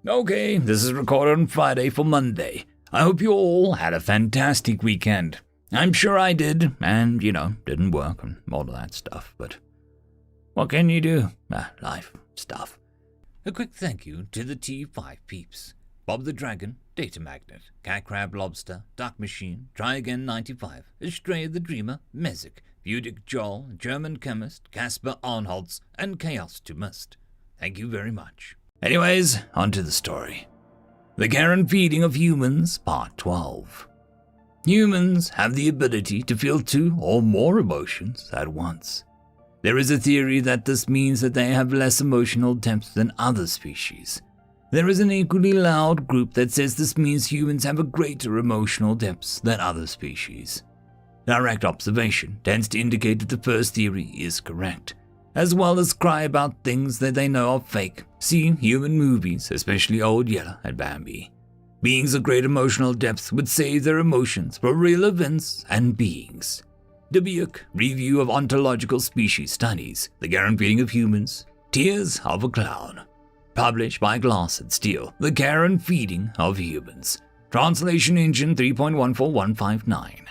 Okay, this is recorded on Friday for Monday. I hope you all had a fantastic weekend. I'm sure I did, and, didn't work and all of that stuff, but what can you do? Life stuff. A quick thank you to the T5 peeps. Bob the Dragon, Data Magnet, Cat Crab Lobster, Duck Machine, Try Again 95, Astray the Dreamer, Mesic, Budic Joel, German Chemist, Casper Arnholtz, and Chaos to Mist. Thank you very much. Anyways, on to the story. The Care and Feeding of Humans, Part 12. Humans have the ability to feel 2 or more emotions at once. There is a theory that this means that they have less emotional depth than other species. There is an equally loud group that says this means humans have a greater emotional depth than other species. Direct observation tends to indicate that the first theory is correct, as well as cry about things that they know are fake. See human movies, especially Old Yeller and Bambi. Beings of great emotional depth would save their emotions for real events and beings. W.R.E, Review of Ontological Species Studies, The Guaranteeing of Humans, Tears of a Clown. Published by Glass and Steel, The Care and Feeding of Humans. Translation Engine 3.14159.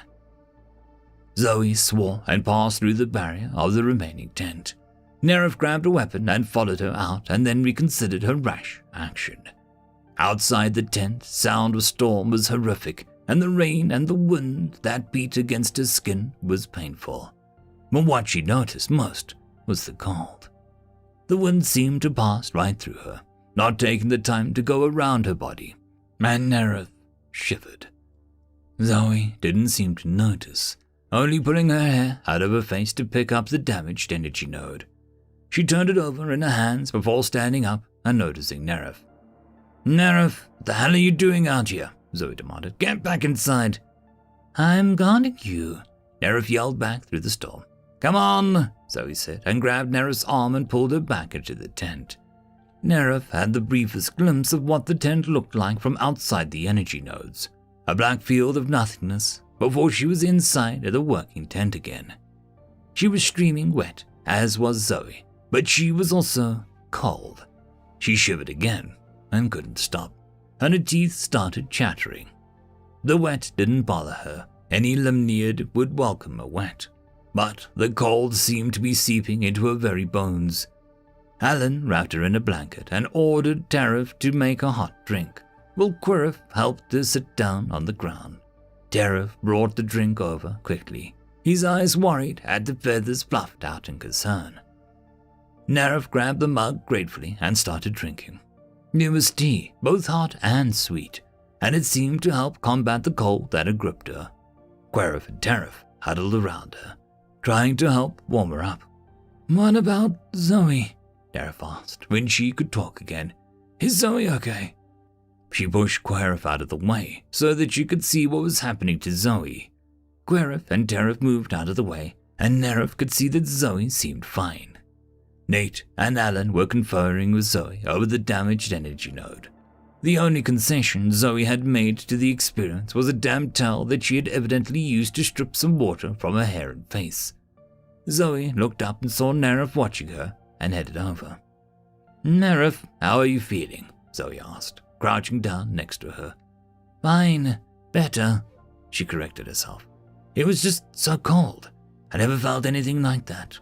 Zoe swore and passed through the barrier of the remaining tent. Nerif grabbed a weapon and followed her out and then reconsidered her rash action. Outside the tent, sound of storm was horrific, and the rain and the wind that beat against her skin was painful. But what she noticed most was the cold. The wind seemed to pass right through her, not taking the time to go around her body, and Nerif shivered. Zoe didn't seem to notice, only pulling her hair out of her face to pick up the damaged energy node. She turned it over in her hands before standing up and noticing Nerif. "Nerif, what the hell are you doing out here?" Zoe demanded. "Get back inside." "I'm guarding you," Nerif yelled back through the storm. "Come on," Zoe said, and grabbed Nerif's arm and pulled her back into the tent. Nerif had the briefest glimpse of what the tent looked like from outside the energy nodes, a black field of nothingness, before she was inside of the working tent again. She was streaming wet, as was Zoe, but she was also cold. She shivered again and couldn't stop, and her teeth started chattering. The wet didn't bother her. Any Lemniad would welcome a wet. But the cold seemed to be seeping into her very bones. Alan wrapped her in a blanket and ordered Tariff to make a hot drink, while Quirrif helped her sit down on the ground. Tariff brought the drink over quickly, his eyes worried at the feathers fluffed out in concern. Nerif grabbed the mug gratefully and started drinking. It was tea, both hot and sweet, and it seemed to help combat the cold that had gripped her. Quirrif and Tariff huddled around her, trying to help warm her up. "What about Zoe?" Tariff asked when she could talk again. "Is Zoe okay?" She pushed Quirrif out of the way so that she could see what was happening to Zoe. Quirrif and Tariff moved out of the way, and Nerif could see that Zoe seemed fine. Nate and Alan were conferring with Zoe over the damaged energy node. The only concession Zoe had made to the experience was a damp towel that she had evidently used to strip some water from her hair and face. Zoe looked up and saw Nerif watching her and headed over. "Nerif, how are you feeling?" Zoe asked, crouching down next to her. "Fine, better," she corrected herself. "It was just so cold. I never felt anything like that."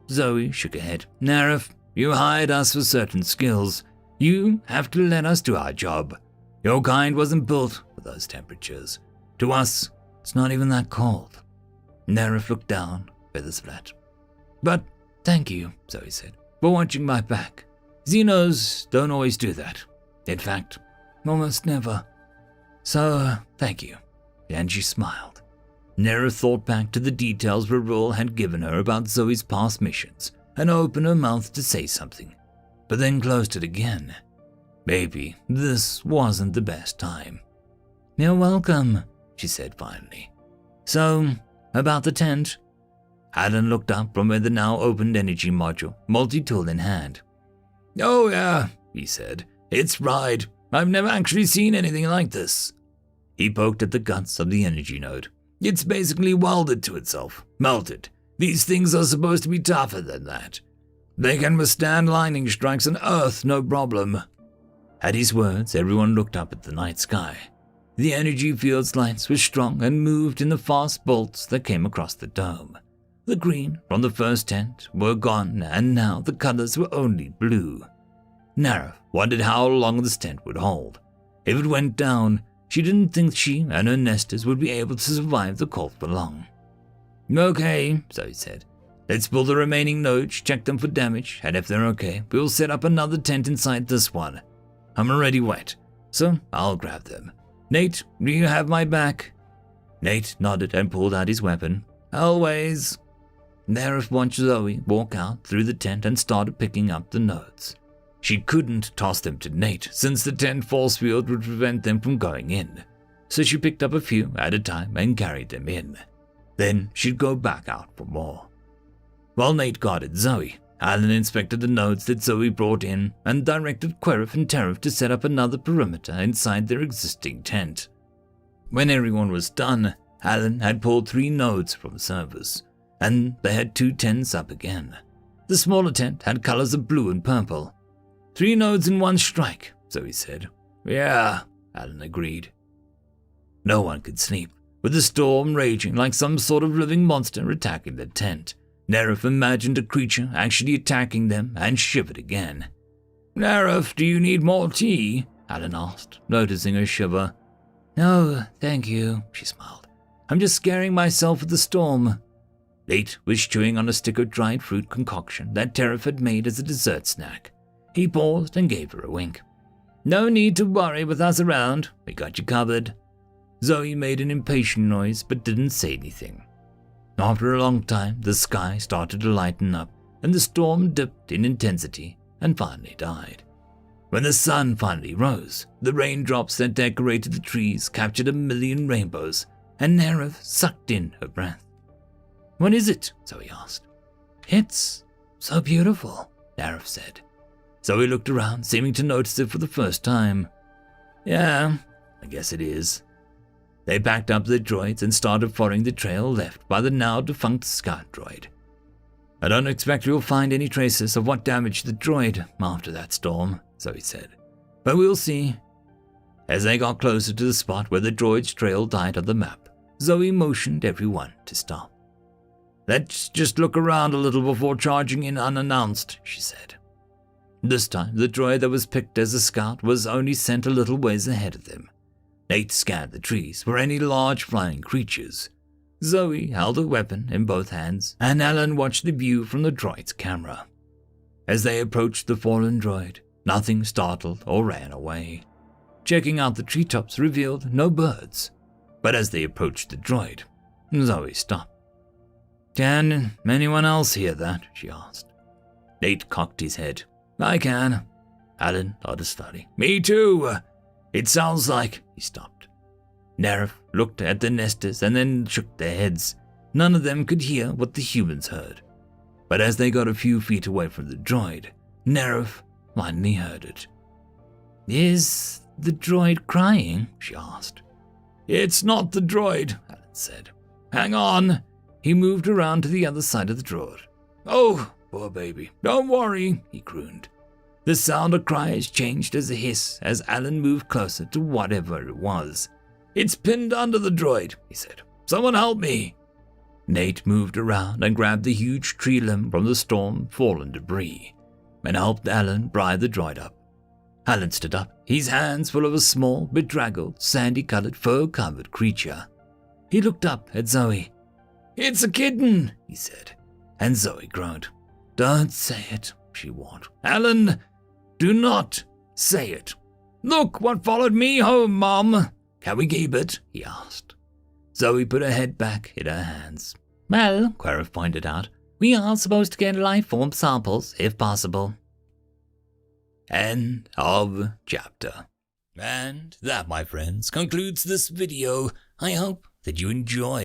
Zoe shook her head. "Nerif, you hired us for certain skills. You have to let us do our job. Your kind wasn't built for those temperatures. To us, it's not even that cold." Nerif looked down, feathers flat. "But thank you," Zoe said, "for watching my back. Xenos don't always do that. In fact, almost never. So, thank you." And she smiled. Nerif thought back to the details Rarul had given her about Zoe's past missions and opened her mouth to say something, but then closed it again. Maybe this wasn't the best time. "You're welcome," she said finally. "So, about the tent?" Alan looked up from the now opened energy module, multi-tool in hand. "Oh yeah," he said. "It's right. I've never actually seen anything like this." He poked at the guts of the energy node. "It's basically welded to itself, melted. These things are supposed to be tougher than that. They can withstand lightning strikes on Earth, no problem." At his words, everyone looked up at the night sky. The energy field's lights were strong and moved in the fast bolts that came across the dome. The green from the first tent were gone, and now the colors were only blue. Nareth wondered how long this tent would hold. If it went down, she didn't think she and her nesters would be able to survive the cold for long. Okay, Zoe said. Let's pull the remaining nodes, check them for damage, and if they're okay, we'll set up another tent inside this one. I'm already wet, so I'll grab them. Nate, do you have my back? Nate nodded and pulled out his weapon. Always. Nareth watched Zoe walk out through the tent and started picking up the nodes. She couldn't toss them to Nate since the tent force field would prevent them from going in, so she picked up a few at a time and carried them in. Then she'd go back out for more. While Nate guarded Zoe, Alan inspected the nodes that Zoe brought in and directed Querif and Terif to set up another perimeter inside their existing tent. When everyone was done, Alan had pulled 3 nodes from servers, and they had 2 tents up again. The smaller tent had colors of blue and purple. 3 nodes in 1 strike, Zoe said. Yeah, Alan agreed. No one could sleep, with the storm raging like some sort of living monster attacking the tent. Nareth imagined a creature actually attacking them and shivered again. Nareth, do you need more tea? Alan asked, noticing her shiver. No, thank you, she smiled. I'm just scaring myself with the storm. Nate was chewing on a stick of dried fruit concoction that Terif had made as a dessert snack. He paused and gave her a wink. No need to worry with us around. We got you covered. Zoe made an impatient noise but didn't say anything. After a long time, the sky started to lighten up and the storm dipped in intensity and finally died. When the sun finally rose, the raindrops that decorated the trees captured a million rainbows, and Nareth sucked in her breath. What is it? Zoe asked. It's so beautiful, Nareth said. Zoe looked around, seeming to notice it for the first time. Yeah, I guess it is. They packed up their droids and started following the trail left by the now-defunct scout droid. I don't expect we'll find any traces of what damaged the droid after that storm, Zoe said. But we'll see. As they got closer to the spot where the droid's trail died on the map, Zoe motioned everyone to stop. Let's just look around a little before charging in unannounced, she said. This time, the droid that was picked as a scout was only sent a little ways ahead of them. Nate scanned the trees for any large flying creatures. Zoe held her weapon in both hands, and Alan watched the view from the droid's camera. As they approached the fallen droid, nothing startled or ran away. Checking out the treetops revealed no birds, but as they approached the droid, Zoe stopped. Can anyone else hear that? She asked. Nate cocked his head. I can. Alan nodded slowly. Me too. It sounds like... He stopped. Nareth looked at the nesters and then shook their heads. None of them could hear what the humans heard. But as they got a few feet away from the droid, Nareth finally heard it. Is the droid crying? She asked. It's not the droid, Alan said. Hang on. He moved around to the other side of the droid. Oh, poor baby. Don't worry, he crooned. The sound of cries changed as a hiss as Alan moved closer to whatever it was. It's pinned under the droid, he said. Someone help me. Nate moved around and grabbed the huge tree limb from the storm-fallen debris and helped Alan pry the droid up. Alan stood up, his hands full of a small, bedraggled, sandy-colored, fur-covered creature. He looked up at Zoe. It's a kitten, he said, and Zoe groaned. Don't say it, she warned. Alan, do not say it. Look what followed me home, Mom. Can we keep it? He asked. Zoe put her head back in her hands. Well, Querif pointed out, we are supposed to get life form samples, if possible. End of chapter. And that, my friends, concludes this video. I hope that you enjoyed.